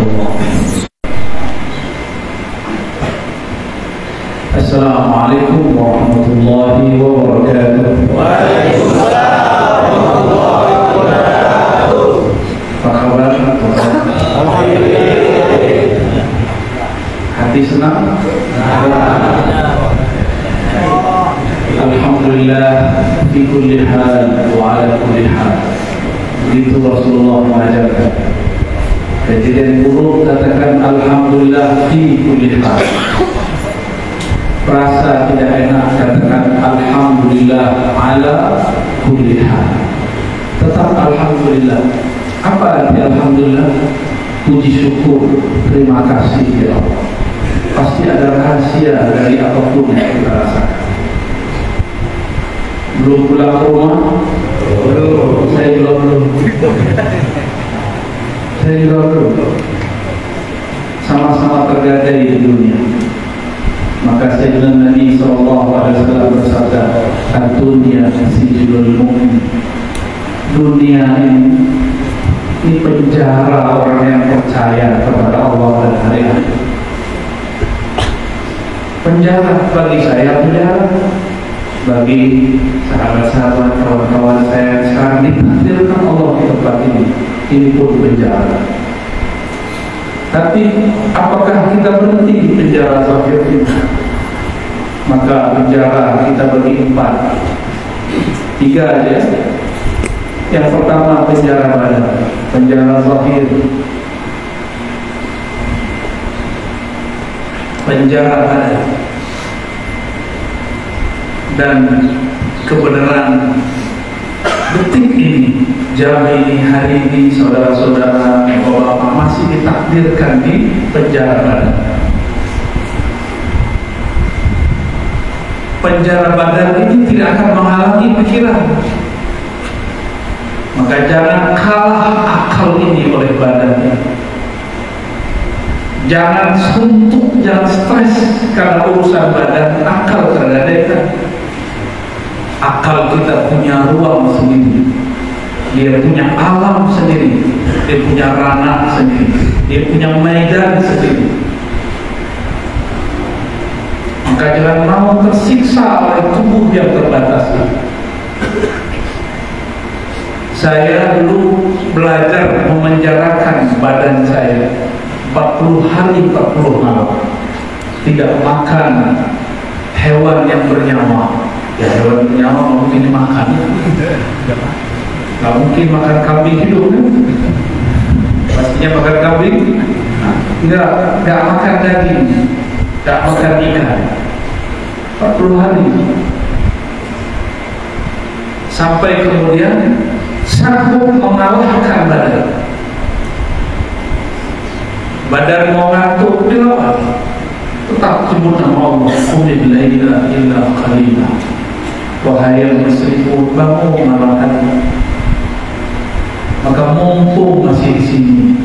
warahmatullahi wabarakatuh. Assalamualaikum warahmatullahi wabarakatuh. Waalaikumsalam warahmatullahi wabarakatuh. Apa kabar? Hati senang? Alhamdulillah fi kulli hal wa ala kulli hal. Begitu Rasulullah mengajarkan. Kejadian buruk katakan alhamdulillah fi kulli hal. Rasa tidak enak katakan alhamdulillah ala kulli hal. Tetap alhamdulillah. Apa arti alhamdulillah? Puji syukur, terima kasih ya Allah. Pasti ada rahasia dari apapun yang kita rasakan. Belum pulang ke rumah? Belum. Saya juga belum. Saya juga belum. Sama-sama tergadai di dunia. Maka Sayyidina Nabi SAW bersabda, "Ad-dunya sijnul mu'min." Dunia ini penjara orang yang percaya kepada Allah dan hari akhir. Penjara bagi saya, penjara bagi sahabat-sahabat, kawan-kawan saya sekarang ditakdirkan Allah di tempat ini pun penjara. Tapi apakah kita berhenti di penjara zahir ini? Maka penjara kita bagi 4, 3 aja. Yang pertama penjara badan, penjara zahir, penjara badan, dan kebenaran detik ini, jam ini, hari ini, saudara-saudara, bapak-bapak masih ditakdirkan di penjara badan. Penjara badan ini tidak akan menghalangi pikiran. Maka jangan kalah akal ini oleh badan ini. Jangan suntuk, jangan stres karena urusan badan. Akal tergadaikan. Akal kita punya ruang sendiri, dia punya alam sendiri, dia punya ranah sendiri, dia punya medan sendiri. Maka jangan mau tersiksa oleh tubuh yang terbatas. Saya dulu belajar memenjarakan badan saya 40 hari 40 malam, tidak makan hewan yang bernyawa. Ya, hewan bernyawa mungkin dimakan, nggak mungkin makan kambing hidup kan? Pastinya makan kambing. Nggak makan daging, nggak makan ikan 40 hari. Sampai kemudian sanggup mengalahkan badan mau ngantuk dilawan, tetap sebut nama Allah, qumil laila illa qalila. Wahai yang muslimun, bangun malam hari. Maka mumpung masih di sini,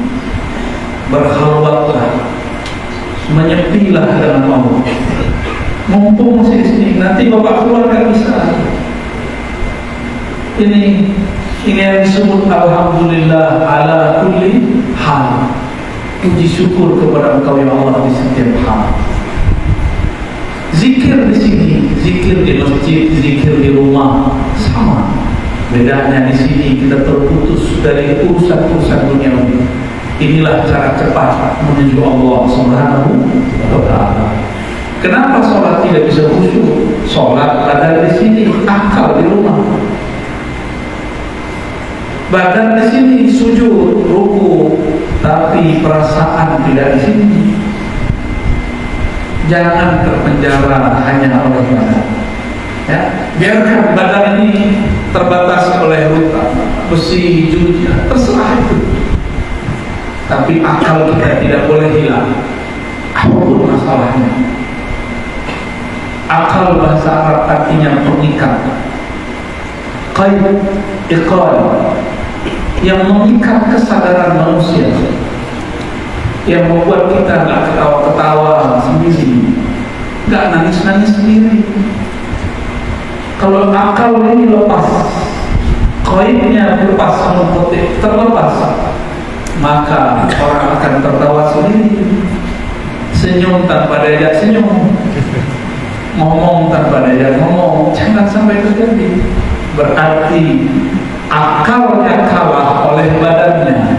berkhalwatlah, menyepilah dengan Allah. Mumpung masih di sini, nanti bapak keluar nggak bisa. Ini yang disebut alhamdulillah ala kulli hal. Puji syukur kepada Engkau ya Allah di setiap hal. Zikir di sini, zikir di masjid, zikir di rumah sama. Bedanya di sini kita terputus dari urusan-urusan duniawi. Inilah cara cepat menuju Allah Subhanahu wa Ta'ala. Kenapa sholat tidak bisa khusyuk? Sholat ada di sini, akal di rumah. Badan di sini sujud, ruku, tapi perasaan tidak di sini. Jangan terpenjara hanya oleh badan. Ya, biarkan badan ini terbatas oleh luka, besi, juja, terserah itu. Tapi akal kita tidak boleh hilang, apapun masalahnya. Akal bahasa Arab artinya pengikat. Qaid, iqal, yang mengikat kesadaran manusia, yang membuat kita nggak ketawa-ketawa sendiri, nggak nangis-nangis sendiri. Kalau akal ini lepas, koinnya lepas, terlepas, maka orang akan tertawa tanpa diajak senyum, ngomong tanpa diajak ngomong. Jangan sampai terjadi. Berarti akalnya kalah oleh badannya.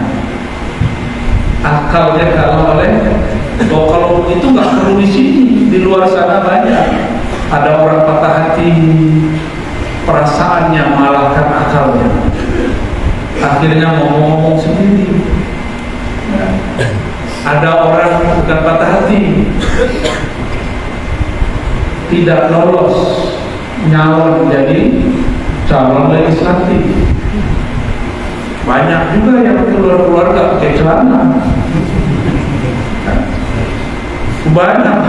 Akalnya kalah oleh. Kalau itu nggak perlu di sini, di luar sana banyak. Ada orang patah hati, perasaannya mengalahkan akalnya. Akhirnya ngomong-ngomong sendiri. Ada orang bukan patah hati, tidak lolos nyalon jadi calon legislatif. Banyak juga yang keluar nggak pakai celana. Banyak.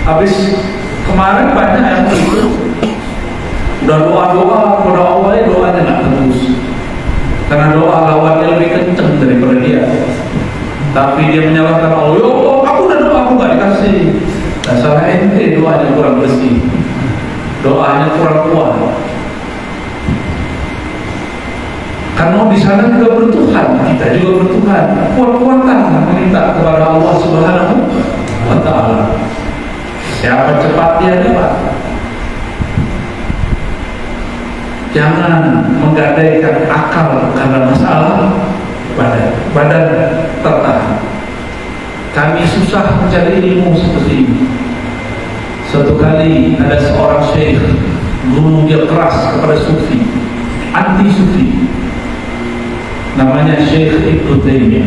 Habis kemarin banyak yang begitu. Udah doa-doa, awalnya doanya nggak tembus. Karena doa lawannya lebih kenceng daripada dia. Tapi dia menyalahkan Allah. Oh, aku udah doa, aku nggak dikasih. Nah, salah ente, doanya kurang bersih, doanya kurang kuat. Karena di sana juga bertuhan, kita juga bertuhan. Kuat-kuatan meminta kepada Allah Subhanahu wa Ta'ala. Siapa cepat dia dapat. Jangan menggadaikan akal karena masalah badan tertahan. Kami susah mencari ilmu seperti ini. Suatu kali ada seorang syekh, guru dia keras kepada sufi, anti sufi, namanya Syekh Ibnu Taimiyah.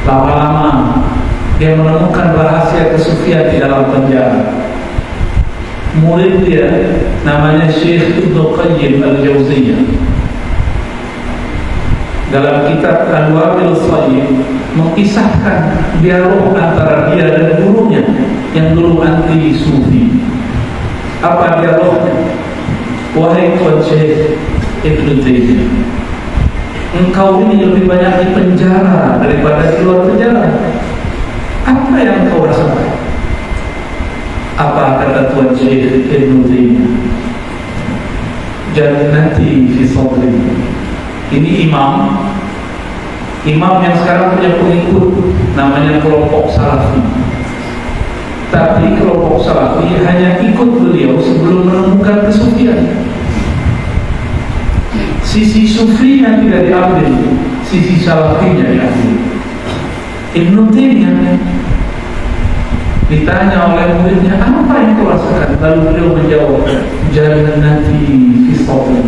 Lama-lama dia menemukan rahasia kesufian di dalam penjara. Murid dia namanya Syekh Ibnu Qayyim Al-Jauziyah. Dalam kitab Al-Wabil Sayyid mengisahkan dialog antara dia dan gurunya yang dulu anti sufi. Apa dialognya? Wahai Tuan Syekh Ibnu Taimiyah, engkau ini lebih banyak di penjara daripada di luar penjara. Apa yang kau rasakan? Apa kata Tuan Syekh Ibnu Taimiyah? Jannati fi sadri. Ini imam yang sekarang punya pengikut, namanya kelompok Salafi. Tapi kelompok Salafi hanya ikut beliau sebelum menemukan kesufian. Sisi sufinya tidak diambil, sisi salafinya diambil. Ibnu Taimiyah ditanya oleh muridnya, apa yang kau rasakan? Lalu beliau menjawab, jannati fi sadri.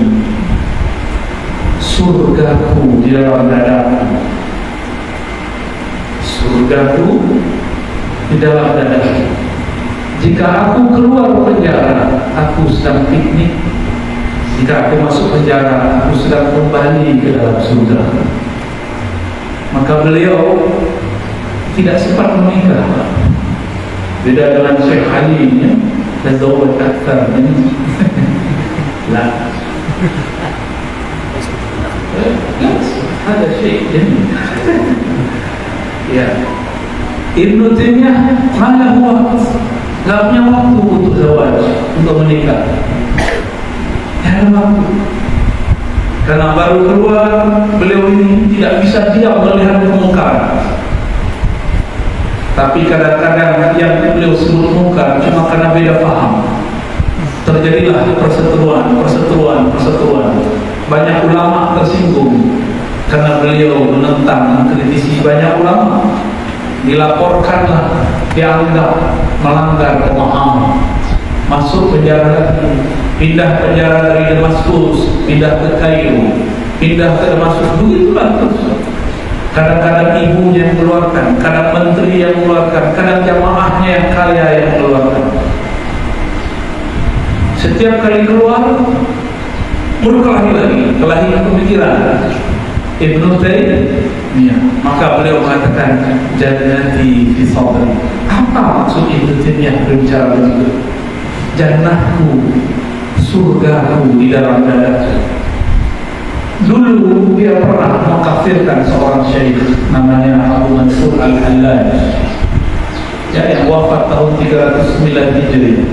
Surgaku di dalam dadaku. Surgaku di dalam dadaku. Jika aku keluar penjara, aku sedang piknik. Jika aku masuk penjara, aku sedang kembali ke dalam surga. Maka beliau tidak sempat menikah. Beda dengan Syekh Ali, ya, tazawwaj akthar. Lah, ada Syekh ini. Ya, Ibnu Taimiyah mana waktu? Gak punya waktu untuk zawaj, untuk menikah. Ada waktu. Karena baru keluar, beliau ini tidak bisa diam melihat kemungkaran. Tapi kadang-kadang yang beliau sebut mungkar cuma karena beda paham. Terjadilah perseteruan. Banyak ulama tersinggung karena beliau menentang, mengkritisi banyak ulama. Dilaporkanlah, dianggap melanggar pemahaman. Masuk penjara lagi, pindah penjara dari Damaskus, pindah ke Kairo, pindah ke Damaskus, begitulah terus. Kadang-kadang ibunya yang mengeluarkan, kadang menteri yang mengeluarkan, kadang jamaahnya yang kaya yang mengeluarkan. Setiap kali keluar, berkelahi lagi, kelahi pemikiran. Ibnu Taimiyah, maka beliau mengatakan jannati fi sadri. Apa maksud Ibnu Taimiyah berbicara begitu? Jannahku, surgaku di dalam dadaku. Dulu dia pernah mengkafirkan seorang syekh namanya Abu Mansur Al-Hallaj, ya, yang wafat tahun 309 Hijriah.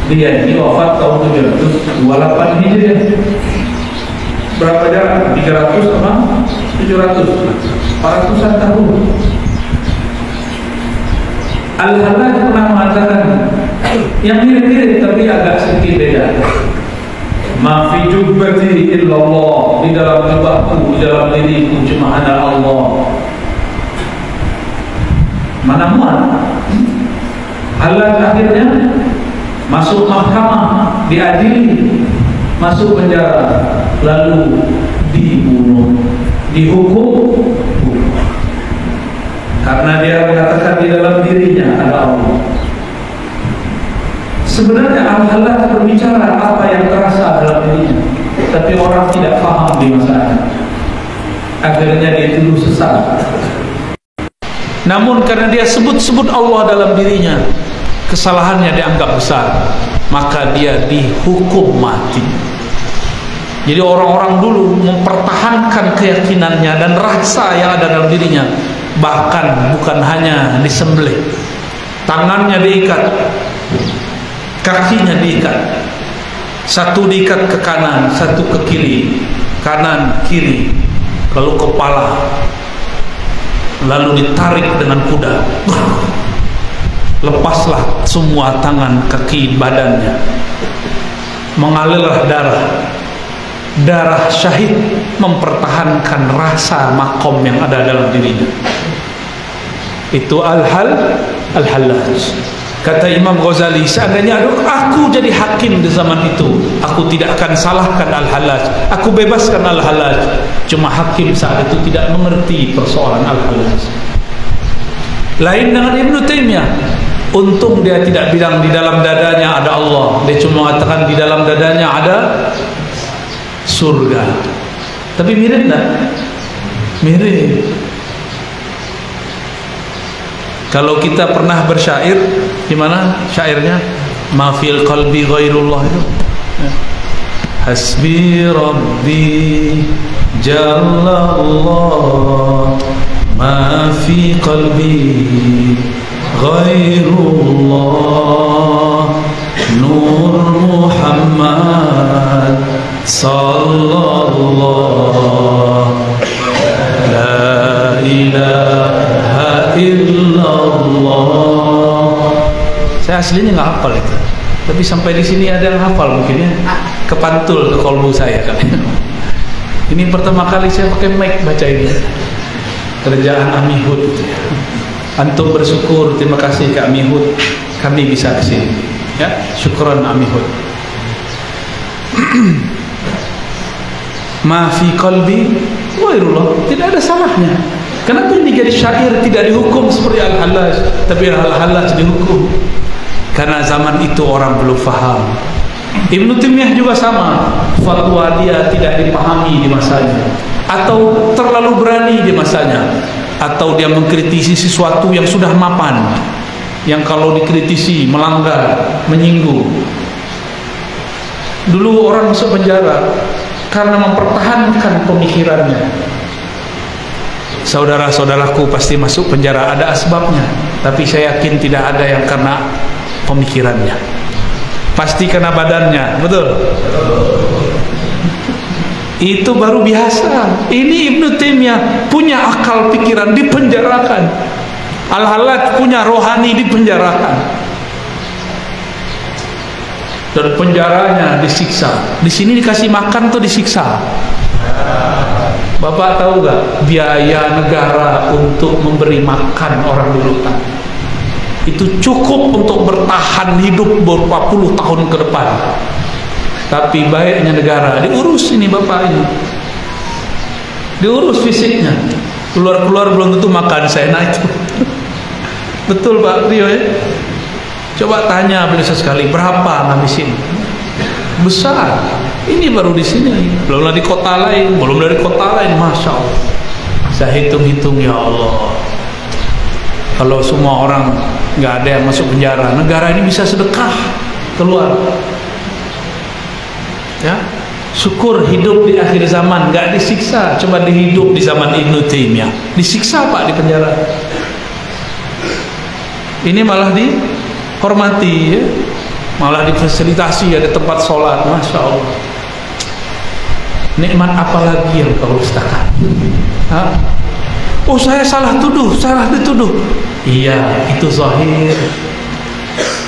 Dia ini wafat tahun 728 Hijriah. Berapa jarak? 300 sama 700, 400-an tahun. Al-Hallaj pernah mengatakan yang mirip-mirip tapi agak sedikit beda. Ma fi jubbati illallah, di dalam jubahku, di dalam diriku cuma ada Allah. Mana muat? Hallaj akhirnya masuk mahkamah, diadili, masuk penjara, lalu dibunuh, dihukum karena dia mengatakan di dalam dirinya ada Allah. Sebenarnya Al-Hallaj berbicara apa yang terasa dalam dirinya, tapi orang tidak paham di masanya. Akhirnya dia dituduh sesat. Namun karena dia sebut-sebut Allah dalam dirinya, kesalahannya dianggap besar, maka dia dihukum mati. Jadi orang-orang dulu mempertahankan keyakinannya dan rasa yang ada dalam dirinya. Bahkan bukan hanya disembelih, tangannya diikat, kakinya diikat, satu diikat ke kanan, satu ke kiri, kanan kiri, lalu kepala, lalu ditarik dengan kuda, lepaslah semua tangan, kaki, badannya, mengalirlah darah syahid, mempertahankan rasa makom yang ada dalam dirinya. Itu Al-Hallaj. Kata Imam Ghazali, seandainya aku jadi hakim di zaman itu, aku tidak akan salahkan Al-Hallaj, aku bebaskan Al-Hallaj. Cuma hakim saat itu tidak mengerti persoalan Al-Hallaj. Lain dengan Ibnu Taimiyah, untung dia tidak bilang di dalam dadanya ada Allah, dia cuma mengatakan di dalam dadanya ada surga. Tapi mirip tak? Mirip. Kalau kita pernah bersyair, gimana syairnya? Ma fil qalbi ghairullah itu. Hasbi Rabbi Jalla Allah, ma fi qalbi ghairullah, Nur Muhammad sallallahu la ilaha illallah. Saya aslinya nggak hafal itu, tapi sampai di sini ada yang hafal mungkin ya, kepantul ke kolbu saya kan. Ini pertama kali saya pakai mic baca ini, kerjaan Amihud itu ya. Antum bersyukur, terima kasih ke Amihud, kami bisa kesini ya, syukran Amihud. Ma fi qalbi ghairullah, tidak ada salahnya. Kenapa ini jadi syair tidak dihukum seperti Al-Hallaj, tapi Al-Hallaj dihukum? Karena zaman itu orang belum faham. Ibnu Taimiyah juga sama, fatwa dia tidak dipahami di masanya, atau terlalu berani di masanya, atau dia mengkritisi sesuatu yang sudah mapan, yang kalau dikritisi melanggar, menyinggung. Dulu orang masuk penjara karena mempertahankan pemikirannya. Saudara-saudaraku pasti masuk penjara ada asbabnya, tapi saya yakin tidak ada yang karena pemikirannya, pasti karena badannya. Betul? Itu baru biasa. Ini Ibnu Taimiyah punya akal pikiran, dipenjarakan. Al-Hallaj punya rohani, dipenjarakan. Dan penjaranya disiksa. Di sini dikasih makan tuh disiksa. Bapak tahu gak biaya negara untuk memberi makan orang di hutan? Itu cukup untuk bertahan hidup beberapa puluh tahun ke depan. Tapi baiknya negara diurus ini bapak ini, diurus fisiknya, keluar-keluar belum tentu makan seenak itu. Betul Pak Rio ya? Coba tanya beliau sekali, berapa ngabisin? Besar. Ini baru di sini, belum di kota lain, belum dari kota lain. Masya Allah. Saya hitung-hitung, ya Allah, kalau semua orang nggak ada yang masuk penjara, negara ini bisa sedekah keluar. Ya, syukur hidup di akhir zaman nggak disiksa. Coba dihidup di zaman Ibnu Taimiyah, disiksa Pak di penjara. Ini malah dihormati ya, malah difasilitasi, ada tempat sholat. Masya Allah. Nikmat apa lagi yang kau dustakan? Oh, saya salah tuduh, salah dituduh. Iya, itu zahir.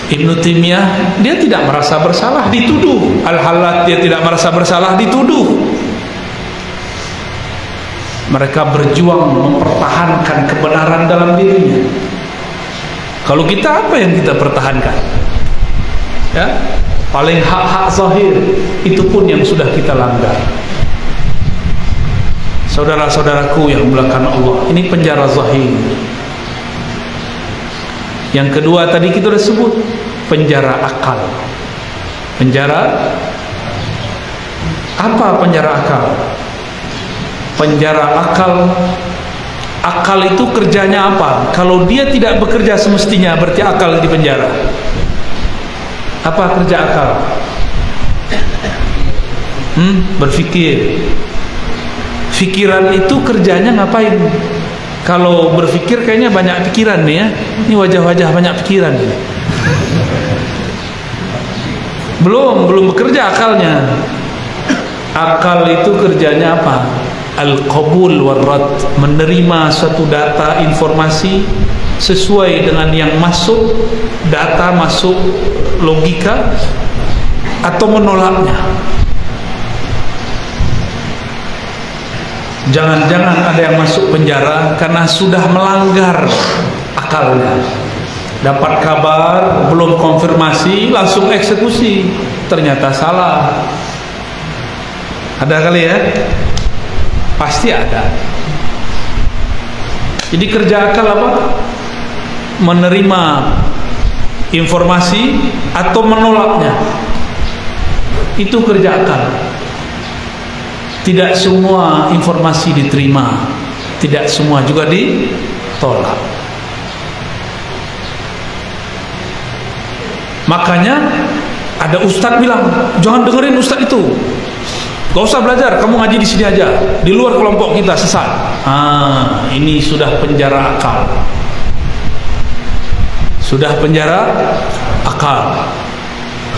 Ibnu Taimiyah dia tidak merasa bersalah dituduh. Al-Hallat dia tidak merasa bersalah dituduh. Mereka berjuang mempertahankan kebenaran dalam dirinya. Kalau kita, apa yang kita pertahankan? Ya, paling hak-hak zahir itu pun yang sudah kita langgar. Saudara-saudaraku yang dimuliakan Allah, ini penjara zahir. Yang kedua tadi kita sudah sebut, penjara akal. Penjara apa? Penjara akal. Penjara akal. Akal itu kerjanya apa? Kalau dia tidak bekerja semestinya, berarti akal di penjara. Apa kerja akal? Berpikir. Pikiran itu kerjanya ngapain? Kalau berpikir kayaknya banyak pikiran nih ya. Ini wajah-wajah banyak pikiran. Belum bekerja akalnya. Akal itu kerjanya apa? Al-qabul wal-rad, menerima suatu data, informasi sesuai dengan yang masuk, data masuk logika, atau menolaknya. Jangan-jangan ada yang masuk penjara karena sudah melanggar akalnya. Dapat kabar, belum konfirmasi, langsung eksekusi. Ternyata salah. Ada kali ya? Pasti ada. Jadi kerja akal apa? Menerima informasi atau menolaknya. Itu kerja akal. Tidak semua informasi diterima, tidak semua juga ditolak. Makanya ada ustadz bilang, jangan dengerin ustadz itu, gak usah belajar, kamu ngaji di sini aja, di luar kelompok kita sesat. Ini sudah penjara akal. Sudah penjara akal.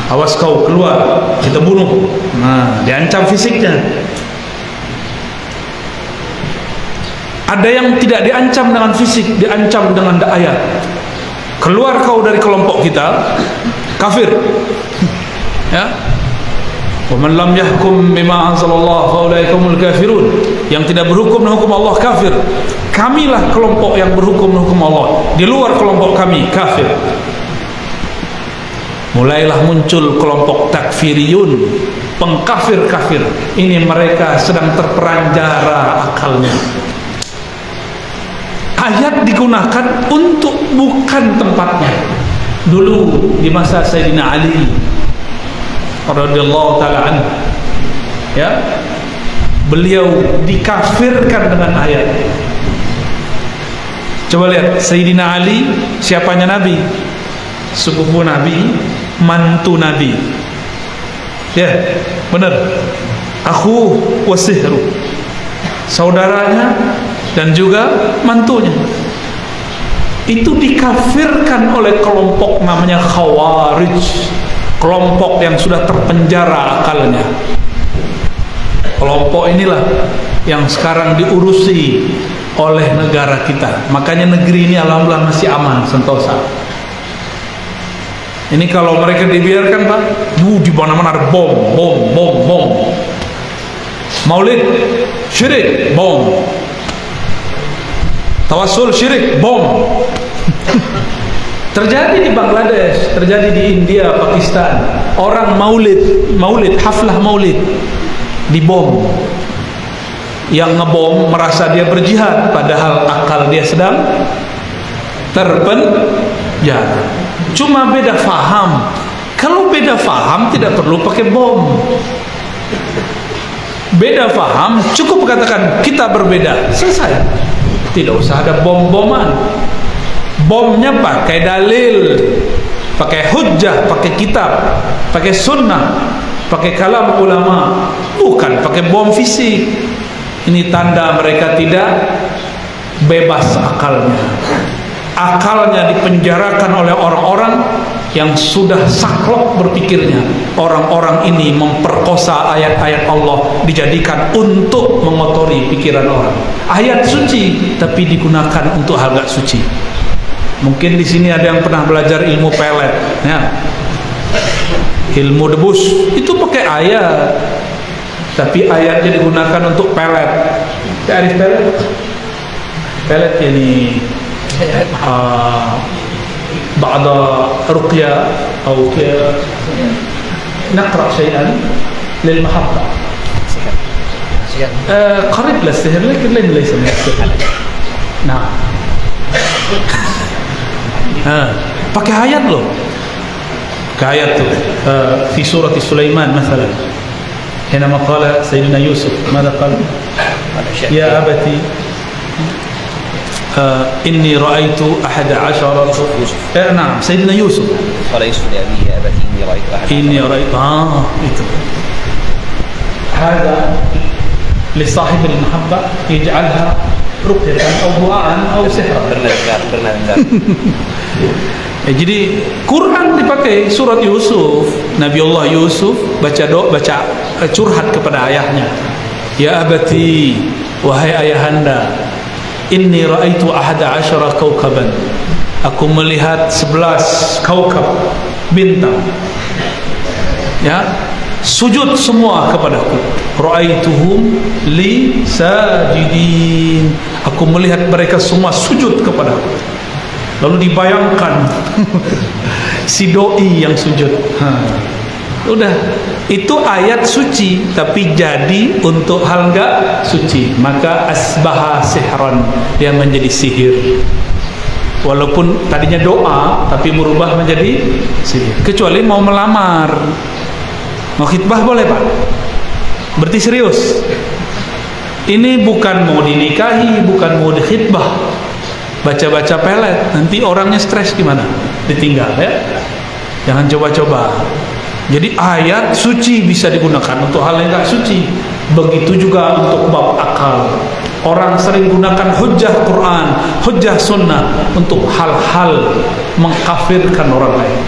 Awas kau keluar, kita bunuh. Diancam fisiknya. Ada yang tidak diancam dengan fisik, diancam dengan ayat. Keluar kau dari kelompok kita, kafir. Ya. Wa man lam yahkum bima anzalallah fa ulaika humul kafirun. Yang tidak berhukum dengan hukum Allah kafir. Kamilah kelompok yang berhukum dengan hukum Allah. Di luar kelompok kami kafir. Mulailah muncul kelompok takfiriyun, pengkafir-kafir. Ini mereka sedang terperanjara akalnya. Ayat digunakan untuk bukan tempatnya. Dulu di masa Sayyidina Ali radhiyallahu taala anhu, ya, beliau dikafirkan dengan ayat. Coba lihat Sayyidina Ali, siapanya Nabi? Sepupu Nabi, mantu Nabi. Ya, benar. Akhu wasihru, saudaranya dan juga mantunya. Itu dikafirkan oleh kelompok namanya Khawarij, kelompok yang sudah terpenjara akalnya. Kelompok inilah yang sekarang diurusi oleh negara kita. Makanya negeri ini alhamdulillah masih aman, sentosa. Ini kalau mereka dibiarkan, Pak, di mana-mana ada bom. Maulid syirik, bom. Tawassul syirik, bom. Terjadi di Bangladesh, terjadi di India, Pakistan. Orang maulid, haflah maulid dibom. Yang ngebom merasa dia berjihad, padahal akal dia sedang terpenjara. Cuma beda faham. Kalau beda faham tidak perlu pakai bom. Beda faham cukup katakan kita berbeda, selesai. Tidak usah ada bom-boman. Bomnya pakai dalil, pakai hujjah, pakai kitab, pakai sunnah, pakai kalam ulama, bukan pakai bom fisik. Ini tanda mereka tidak bebas akalnya. Akalnya dipenjarakan oleh orang-orang yang sudah saklek berpikirnya, orang-orang ini memperkosa ayat-ayat Allah dijadikan untuk mengotori pikiran orang. Ayat suci tapi digunakan untuk hal gak suci. Mungkin di sini ada yang pernah belajar ilmu pelet, ya. Ilmu debus itu pakai ayat, tapi ayatnya digunakan untuk pelet. Arif pelet? Pelet ini بعد رقية أو نقرأ شيئا للمحبة قريب للسحر لكن ليس من السحر. نعم pakai ayat loh, pakai ayat tuh في سورة سليمان مثلا حينما قال سيدنا يوسف ماذا قال يا أبتي إني رأيت 11 نعم سيدنا يوسف قال يوسف لأبيه يا أبتي إني رأيت itu هذا لصاحب المحبة يجعلها رقية أو دعاء أو سحرا. Jadi Quran dipakai surat Yusuf, Nabiullah Yusuf baca curhat kepada ayahnya. Ya abati, wahai ayahanda, inni ra'aitu 11 kaukaban. Aku melihat 11 kaukab, bintang. Ya, sujud semua kepadaku. Ra'aituhum li sajidin. Aku melihat mereka semua sujud kepadaku. Lalu dibayangkan si doi yang sujud. Udah, itu ayat suci tapi jadi untuk hal enggak suci, maka asbaha sihran, dia menjadi sihir. Walaupun tadinya doa tapi berubah menjadi sihir. Kecuali mau melamar, mau khitbah boleh Pak, berarti serius. Ini bukan mau dinikahi, bukan mau dikhitbah. Baca-baca pelet, nanti orangnya stres gimana? Ditinggal ya. Jangan coba-coba. Jadi ayat suci bisa digunakan untuk hal yang tidak suci. Begitu juga untuk bab akal. Orang sering gunakan hujjah Quran, hujjah sunnah untuk hal-hal mengkafirkan orang lain,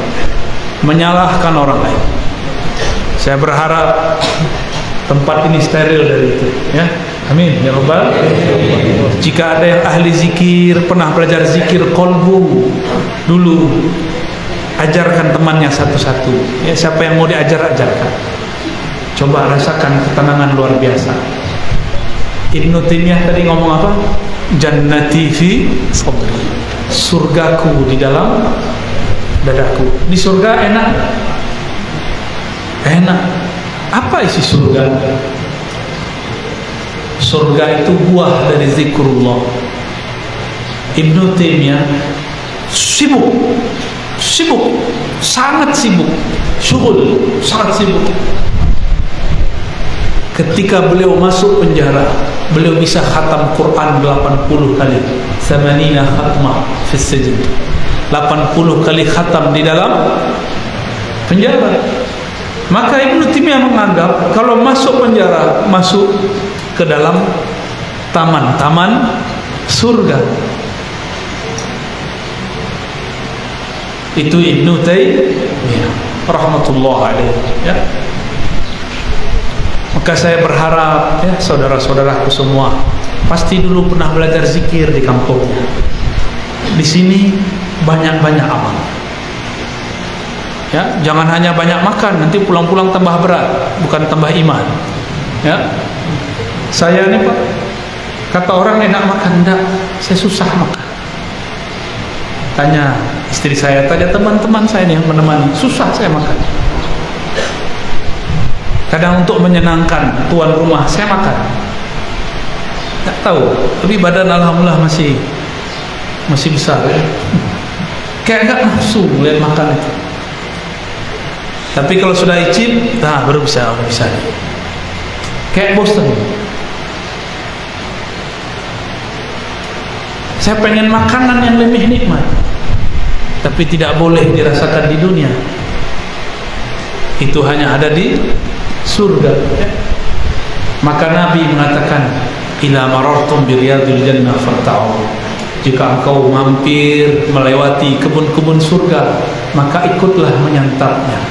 menyalahkan orang lain. Saya berharap tempat ini steril dari itu, ya. Amin ya Rabbal. Jika ada yang ahli zikir, pernah belajar zikir kolbu dulu, ajarkan temannya satu-satu. Ya, siapa yang mau diajar, ajarkan. Coba rasakan ketenangan luar biasa. Ibnu Taimiyah tadi ngomong apa? Jannati fi sadri. Surgaku di dalam dadaku. Di surga enak? Enak. Apa isi surga? Surga itu buah dari zikrullah. Ibnu Taimiyah sibuk, sangat sibuk, syughul, sangat sibuk. Ketika beliau masuk penjara, beliau bisa khatam Quran 80 kali. 80 khatmah fi sijn. 80 kali khatam di dalam penjara. Maka Ibnu Taimiyah menganggap kalau masuk penjara, masuk ke dalam taman-taman surga. Itu Ibnu Taimiyah rahmatullah alaihi, ya. Maka saya berharap, ya, saudara-saudaraku semua pasti dulu pernah belajar zikir di kampungnya. Di sini banyak-banyak amal. Ya, jangan hanya banyak makan, nanti pulang-pulang tambah berat, bukan tambah iman. Ya. Saya ini Pak, kata orang enak makan, enggak, saya susah makan. Tanya istri saya, tanya teman-teman saya nih yang menemani, susah saya makan. Kadang untuk menyenangkan tuan rumah saya makan, nggak tahu, tapi badan alhamdulillah masih besar, ya. Kayak nggak nafsu lihat makan itu. Tapi kalau sudah icip, nah baru bisa. Kayak bosan. Saya pengen makanan yang lebih nikmat, tapi tidak boleh dirasakan di dunia. Itu hanya ada di surga. Maka Nabi mengatakan, "Ila marartum bi riyadil jannah farta'u." Jika engkau mampir melewati kebun-kebun surga, maka ikutlah menyantapnya.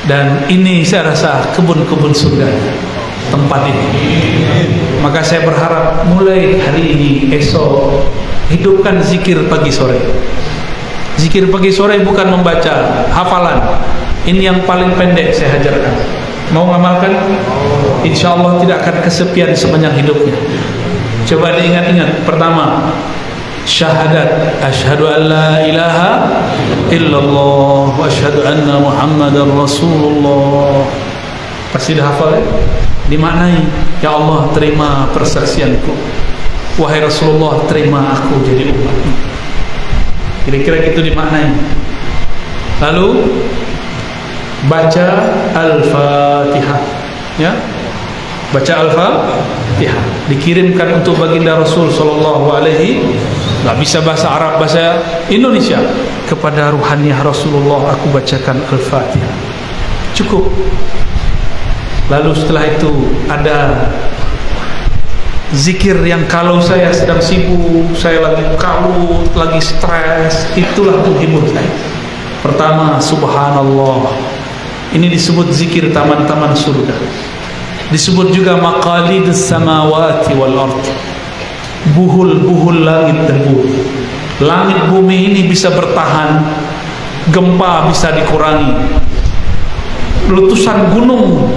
Dan ini saya rasa kebun-kebun surga tempat ini. Maka saya berharap mulai hari ini, esok, hidupkan zikir pagi sore. Zikir pagi sore bukan membaca hafalan. Ini yang paling pendek saya ajarkan. Mau ngamalkan? Insya Allah tidak akan kesepian sepanjang hidupnya. Coba diingat-ingat. Pertama, syahadat, asyhadu an la ilaha illallah wa asyhadu anna muhammadar rasulullah. Pasti dah hafal ya? Dimaknai, ya Allah terima persaksianku, wahai Rasulullah terima aku jadi umatmu. Kira-kira itu dimaknai. Lalu baca Al-Fatihah, ya, baca Al-Fatihah, dikirimkan untuk baginda Rasul sallallahu alaihi, nggak bisa bahasa Arab, bahasa Indonesia, kepada ruhaniyah Rasulullah aku bacakan Al-Fatihah, cukup. Lalu setelah itu ada zikir yang kalau saya sedang sibuk, saya lagi kalut, lagi stres, itulah penghibur saya. Pertama, subhanallah. Ini disebut zikir taman-taman surga. Disebut juga maqalidus samawati wal ard. Buhul-buhul langit dan bumi. Langit bumi ini bisa bertahan, gempa bisa dikurangi, letusan gunung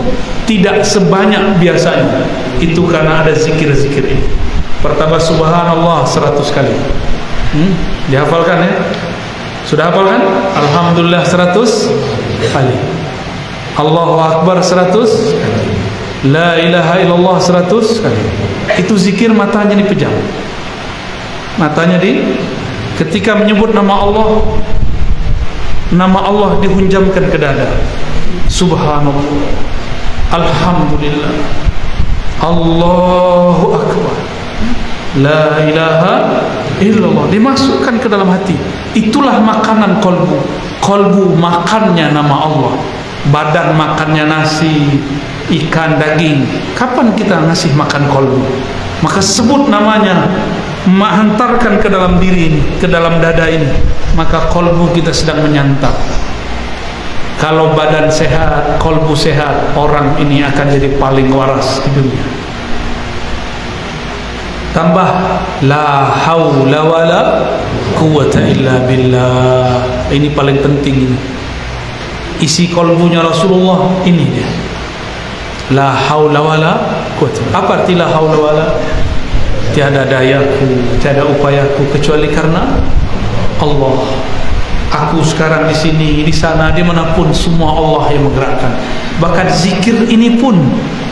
tidak sebanyak biasanya. Itu karena ada zikir-zikir ini. Pertama subhanallah 100 kali. Dihafalkan ya? Sudah hafal kan? Alhamdulillah 100 kali. Allahu Akbar 100 kali. La ilaha illallah 100 kali. Itu zikir matanya dipejam. Matanya ketika menyebut nama Allah dihunjamkan ke dada. Subhanallah, alhamdulillah, Allahu Akbar, la ilaha illallah, dimasukkan ke dalam hati. Itulah makanan kolbu. Kolbu makannya nama Allah, badan makannya nasi, ikan, daging. Kapan kita ngasih makan kolbu? Maka sebut namanya, menghantarkan ke dalam diri ini, ke dalam dada ini, maka kolbu kita sedang menyantap. Kalau badan sehat, kolbu sehat, orang ini akan jadi paling waras di dunia. Tambah la haula wala quwwata illa billah. Ini paling penting ini. Isi kolbunya Rasulullah ini dia. La haula wala quwwata. Apa arti la haula wala? Tiada dayaku, tiada upayaku kecuali karena Allah. Aku sekarang di sini, di sana, dimanapun, semua Allah yang menggerakkan. Bahkan zikir ini pun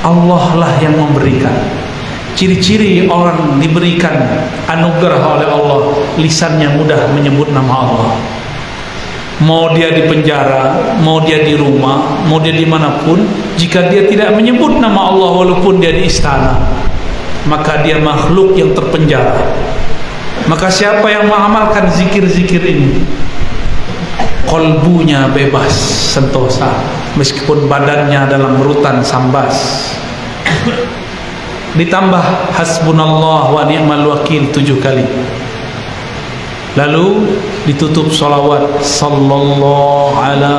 Allah lah yang memberikan. Ciri-ciri orang diberikan anugerah oleh Allah, lisannya mudah menyebut nama Allah. Mau dia di penjara, mau dia di rumah, mau dia dimanapun, jika dia tidak menyebut nama Allah walaupun dia di istana, maka dia makhluk yang terpenjara. Maka siapa yang mengamalkan zikir-zikir ini, kolbunya bebas sentosa, meskipun badannya dalam rutan sambas. Ditambah hasbunallah wa ni'mal wakil 7 kali. Lalu ditutup salawat sallallahu ala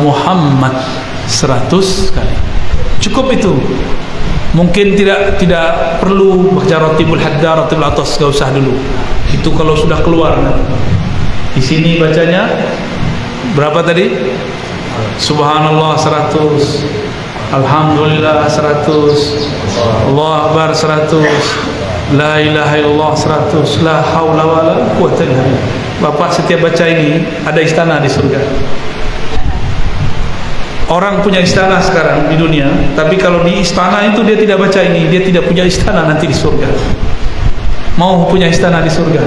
Muhammad 100 kali. Cukup itu. Mungkin tidak perlu baca ratibul hadda, ratibul atas, gak usah dulu. Itu kalau sudah keluar. Di sini bacanya berapa tadi? Subhanallah 100, alhamdulillah 100, Allahu Akbar 100, la ilaha illallah 100, la haula wala quwwata illa billah. Bapak setiap baca ini ada istana di surga. Orang punya istana sekarang di dunia, tapi kalau di istana itu dia tidak baca ini, dia tidak punya istana nanti di surga. Mau punya istana di surga?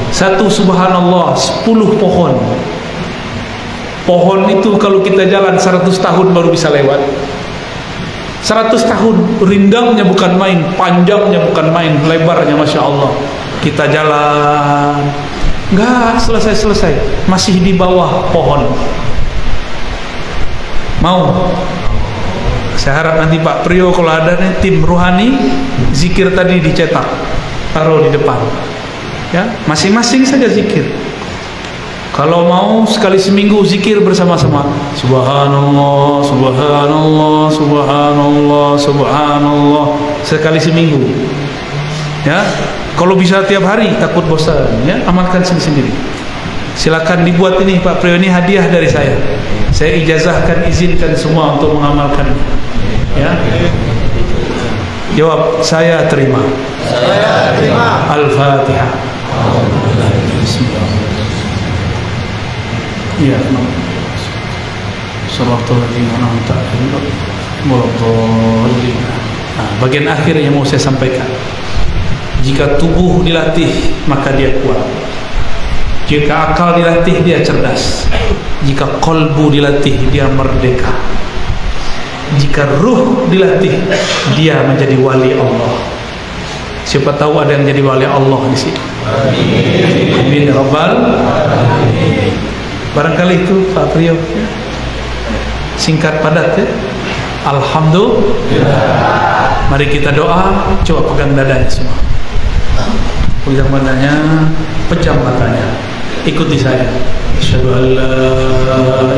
Satu subhanallah 10 pohon. Pohon itu kalau kita jalan 100 tahun baru bisa lewat. 100 tahun, rindangnya bukan main, panjangnya bukan main, lebarnya Masya Allah. Kita jalan, nggak selesai-selesai, masih di bawah pohon. Mau? Saya harap nanti Pak Priyo kalau ada nih tim ruhani, zikir tadi dicetak. taruh di depan. Ya, masing-masing saja zikir. Kalau mau sekali seminggu zikir bersama-sama. Subhanallah, subhanallah, subhanallah, subhanallah, sekali seminggu. Ya, kalau bisa tiap hari takut bosan, ya, amalkan sendiri-sendiri. Silakan dibuat ini Pak Priyo, ini hadiah dari saya. Saya ijazahkan, izinkan semua untuk mengamalkan. Ya. Jawab, saya terima. Saya terima. Al-Fatihah. Iya, bagian akhir yang mau saya sampaikan. Jika tubuh dilatih, maka dia kuat. Jika akal dilatih, dia cerdas. Jika kolbu dilatih, dia merdeka. Jika ruh dilatih, dia menjadi wali Allah. Siapa tahu ada yang jadi wali Allah di sini. Amin ya rabbal alamin. Barangkali itu Pak Priyo, singkat padat ya. Alhamdulillah. Mari kita doa. Coba pegang dadanya semua. Pegang dadanya, pejam matanya. Ikuti saya. Asyhadu an la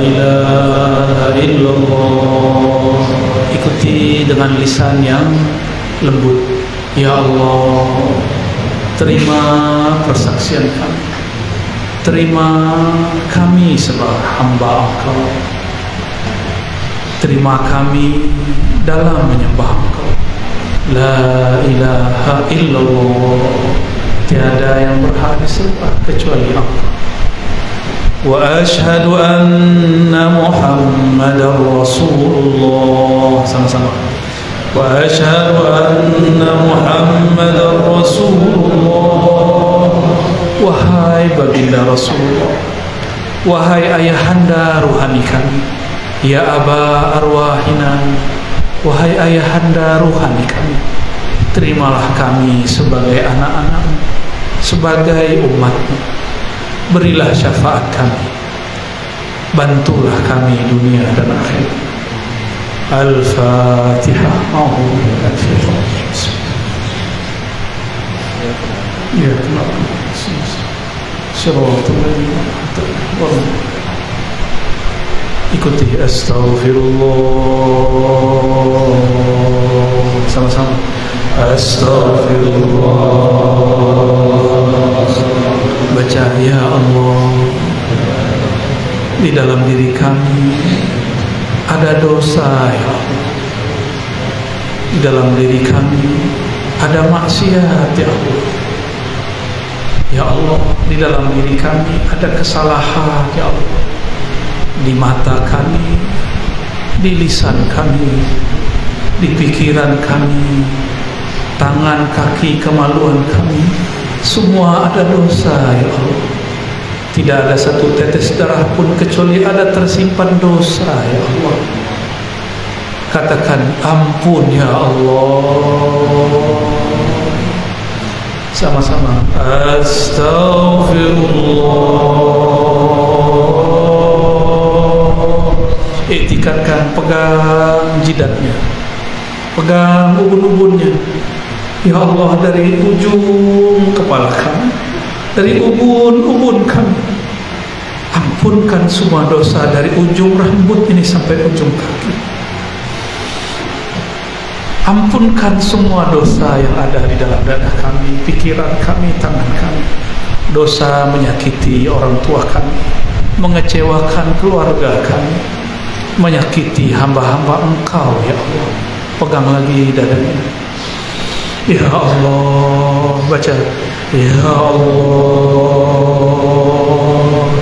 ilaha illallah. Ikuti dengan lisan yang lembut. Ya Allah, terima persaksian kami. Terima kami sebagai hamba Engkau. Terima kami dalam menyembah Engkau. La ilaha illallah. Tiada yang berhak disembah kecuali Engkau. Wa asyhadu anna Muhammadar Rasulullah. Sama-sama. Wa asyhadu anna Muhammadar Rasulullah. Wahai baginda Rasulullah, wahai ayahanda ruhani kami, ya aba arwahina, wahai ayahanda ruhani kami, terimalah kami sebagai anak-anakmu, sebagai umatmu, berilah syafaat kami, bantulah kami dunia dan akhirat. Al-Fatihah. Ya Allah. Ikuti astaghfirullah. Sama-sama. Astaghfirullah. Baca ya Allah. Di dalam diri kami ada dosa ya Allah. Di dalam diri kami ada maksiat ya Allah. Ya Allah, di dalam diri kami ada kesalahan ya Allah. Di mata kami, di lisan kami, di pikiran kami, tangan, kaki, kemaluan kami, semua ada dosa ya Allah. Tidak ada satu tetes darah pun kecuali ada tersimpan dosa ya Allah. Katakan ampun ya Allah. Sama-sama. Astaghfirullah. Iktikadkan, pegang jidatnya, pegang ubun-ubunnya. Ya Allah, dari ujung kepala kami, dari ubun-ubun kami, ampunkan semua dosa dari ujung rambut ini sampai ujung kaki. Ampunkan semua dosa yang ada di dalam dada kami, pikiran kami, tangan kami. Dosa menyakiti orang tua kami, mengecewakan keluarga kami, menyakiti hamba-hamba Engkau ya Allah. Pegang lagi dadanya. Ya Allah, baca. Ya Allah,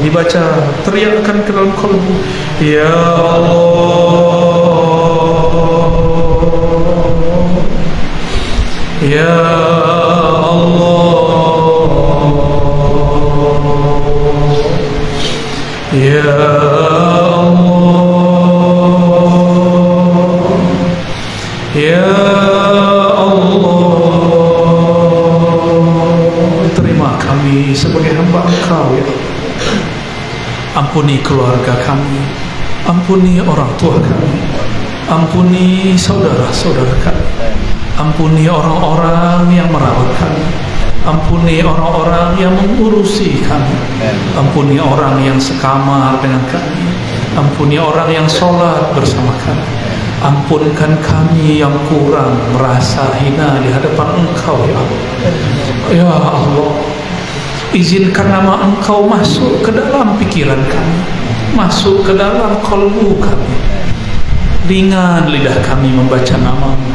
dibaca, teriakkan ke dalam kalbu. Ya Allah. Ya Allah, Ya Allah, Ya Allah, terima kami sebagai hamba Engkau ya. Ampuni keluarga kami, ampuni orang tua kami, ampuni saudara-saudara kami, ampuni orang-orang yang merawat kami, Ampuni orang-orang yang mengurusi kami. Ampuni orang yang sekamar dengan kami. Ampuni orang yang sholat bersama kami. Ampunkan kami yang kurang, merasa hina di hadapan Engkau ya Allah. Ya Allah, izinkan nama Engkau masuk ke dalam pikiran kami, masuk ke dalam kalbu kami. Ringan lidah kami membaca nama-Mu.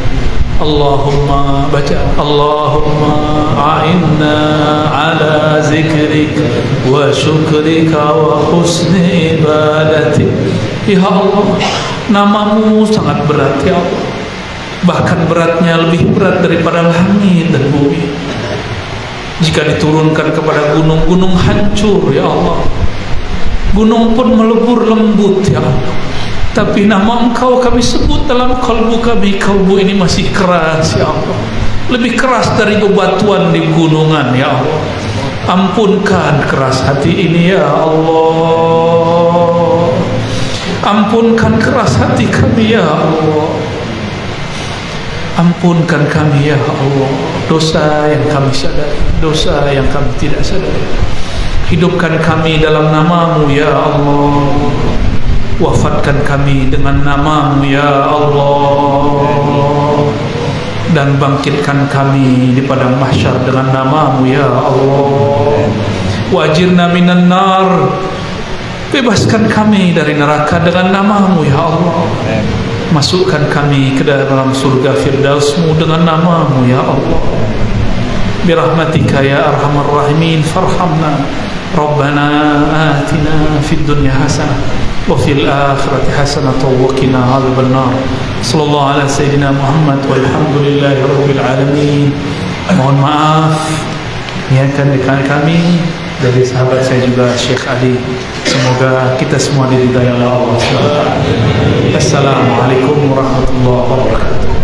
Allahumma baca, Allahumma a'inna ala zikrika wa syukrika wa husni ibadatik. Ya Allah, nama-Mu sangat berat ya Allah, bahkan beratnya lebih berat daripada langit dan bumi. Jika diturunkan kepada gunung-gunung hancur ya Allah, gunung pun melebur lembut ya Allah. Tapi nama Engkau kami sebut dalam kalbu kami. Kalbu ini masih keras ya Allah, lebih keras dari bebatuan di gunungan ya Allah. Ampunkan keras hati ini ya Allah. Ampunkan keras hati kami ya Allah. Ampunkan kami ya Allah, dosa yang kami sadari, dosa yang kami tidak sadari. Hidupkan kami dalam nama-Mu ya Allah. Wafatkan kami dengan nama-Mu ya Allah, dan bangkitkan kami di padang mahsyar dengan nama-Mu ya Allah. Wajirna minan nar, bebaskan kami dari neraka dengan nama-Mu ya Allah. Masukkan kami ke dalam surga Firdaus-Mu dengan nama-Mu ya Allah. Birahmatika ya arhamar rahimin farhamna. Rabbana atina fid dunya hasanah wa fil akhirati hasanah wa qina adzabannar. Sallallahu ala sayyidina Muhammad walhamdulillahi rabbil alamin. Mohon maaf niatkan dekat kami dari sahabat saya juga Syekh Ali. Semoga kita semua diridai oleh Allah Subhanahu wa taala. Assalamualaikum warahmatullahi wabarakatuh.